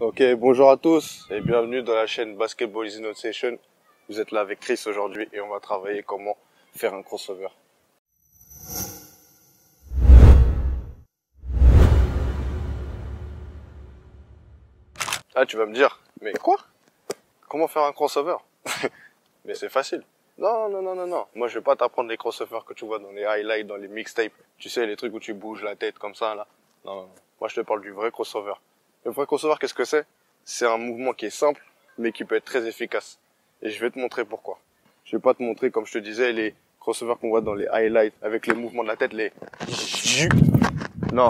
Ok, bonjour à tous et bienvenue dans la chaîne Basketball is not Session. Vous êtes là avec Chris aujourd'hui et on va travailler comment faire un crossover. Ah, tu vas me dire, mais quoi? Comment faire un crossover? Mais c'est facile. Non. Moi, je vais pas t'apprendre les crossovers que tu vois dans les highlights, dans les mixtapes. Tu sais, les trucs où tu bouges la tête comme ça, là. Non. Moi, je te parle du vrai crossover. Le vrai crossover, qu'est-ce que c'est? C'est un mouvement qui est simple, mais qui peut être très efficace. Et je vais te montrer pourquoi. Je vais pas te montrer, comme je te disais, les crossovers qu'on voit dans les highlights, avec les mouvements de la tête, les... Non.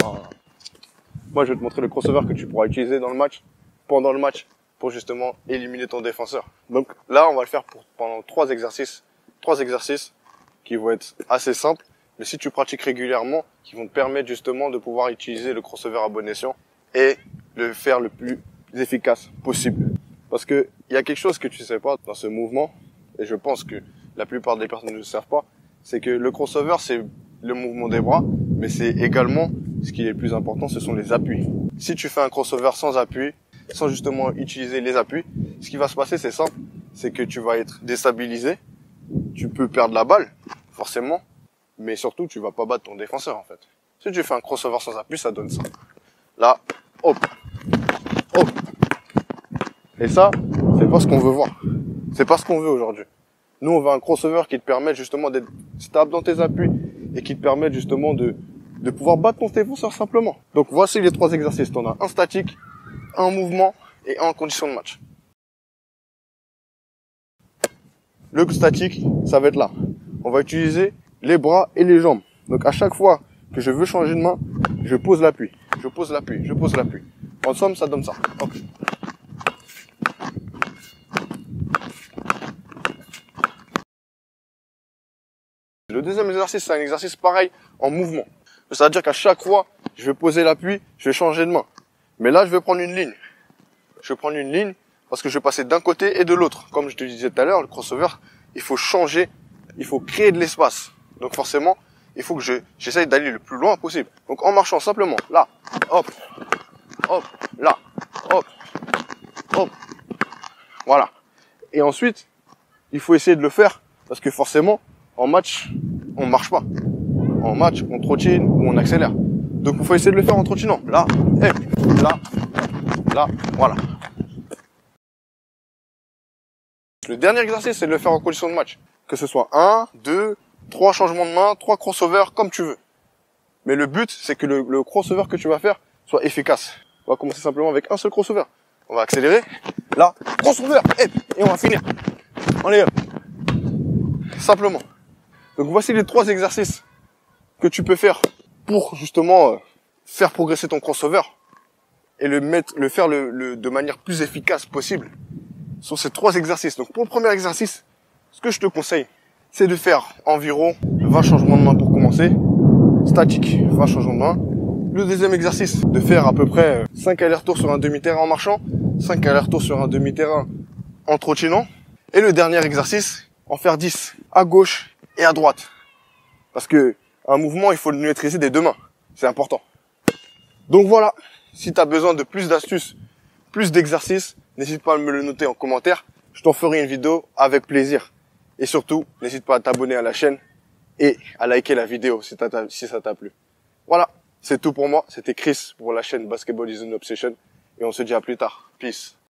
Moi, je vais te montrer le crossover que tu pourras utiliser dans le match, pendant le match, pour justement éliminer ton défenseur. Donc là, on va le faire pendant trois exercices qui vont être assez simples, mais si tu pratiques régulièrement, qui vont te permettre justement de pouvoir utiliser le crossover à bon escient et le faire le plus efficace possible. Parce que il y a quelque chose que tu sais pas dans ce mouvement, et je pense que la plupart des personnes ne le savent pas, c'est que le crossover, c'est le mouvement des bras, mais c'est également, ce qui est le plus important, ce sont les appuis. Si tu fais un crossover sans appui, sans justement utiliser les appuis, ce qui va se passer, c'est simple, c'est que tu vas être déstabilisé, tu peux perdre la balle, forcément, mais surtout, tu vas pas battre ton défenseur, en fait. Si tu fais un crossover sans appui, ça donne ça. Là, hop, hop. Et ça, c'est pas ce qu'on veut voir. C'est pas ce qu'on veut aujourd'hui. Nous, on veut un crossover qui te permette justement d'être stable dans tes appuis et qui te permette justement de pouvoir battre ton défenseur simplement. Donc, voici les trois exercices. T'en as un statique, un mouvement et un en condition de match. Le statique, ça va être là. On va utiliser les bras et les jambes. Donc à chaque fois que je veux changer de main, je pose l'appui. Je pose l'appui. En somme, ça donne ça. Hop. Le deuxième exercice, c'est un exercice pareil en mouvement. C'est-à-dire qu'à chaque fois, je vais poser l'appui, je vais changer de main. Mais là, je vais prendre une ligne. Je vais prendre une ligne parce que je vais passer d'un côté et de l'autre. Comme je te disais tout à l'heure, le crossover, il faut changer, il faut créer de l'espace. Donc forcément, il faut que j'essaye d'aller le plus loin possible. Donc en marchant simplement, là, hop, hop, là, hop, hop, voilà. Et ensuite, il faut essayer de le faire parce que forcément, en match, on marche pas. En match, on trottine ou on accélère. Donc il faut essayer de le faire en trottinant. Là, et là, voilà. Le dernier exercice, c'est de le faire en condition de match. Que ce soit 1, 2, 3 changements de main, 3 crossovers, comme tu veux. Mais le but, c'est que le crossover que tu vas faire soit efficace. On va commencer simplement avec un seul crossover. On va accélérer. Là, crossover, et on va finir. Allez, hop. Simplement. Donc voici les 3 exercices que tu peux faire pour justement faire progresser ton crossover et le faire de manière plus efficace possible. Sur ces 3 exercices. Donc pour le premier exercice, ce que je te conseille, c'est de faire environ 20 changements de main pour commencer. Statique, 20 changements de main. Le deuxième exercice, de faire à peu près 5 allers-retours sur un demi-terrain en marchant, 5 allers-retours sur un demi-terrain en trottinant. Et le dernier exercice, en faire 10 à gauche et à droite. Parce que un mouvement, il faut le maîtriser des deux mains. C'est important. Donc voilà, si tu as besoin de plus d'astuces, plus d'exercices, n'hésite pas à me le noter en commentaire. Je t'en ferai une vidéo avec plaisir. Et surtout, n'hésite pas à t'abonner à la chaîne et à liker la vidéo si ça t'a plu. Voilà, c'est tout pour moi. C'était Chris pour la chaîne Basketball is an Obsession. Et on se dit à plus tard. Peace.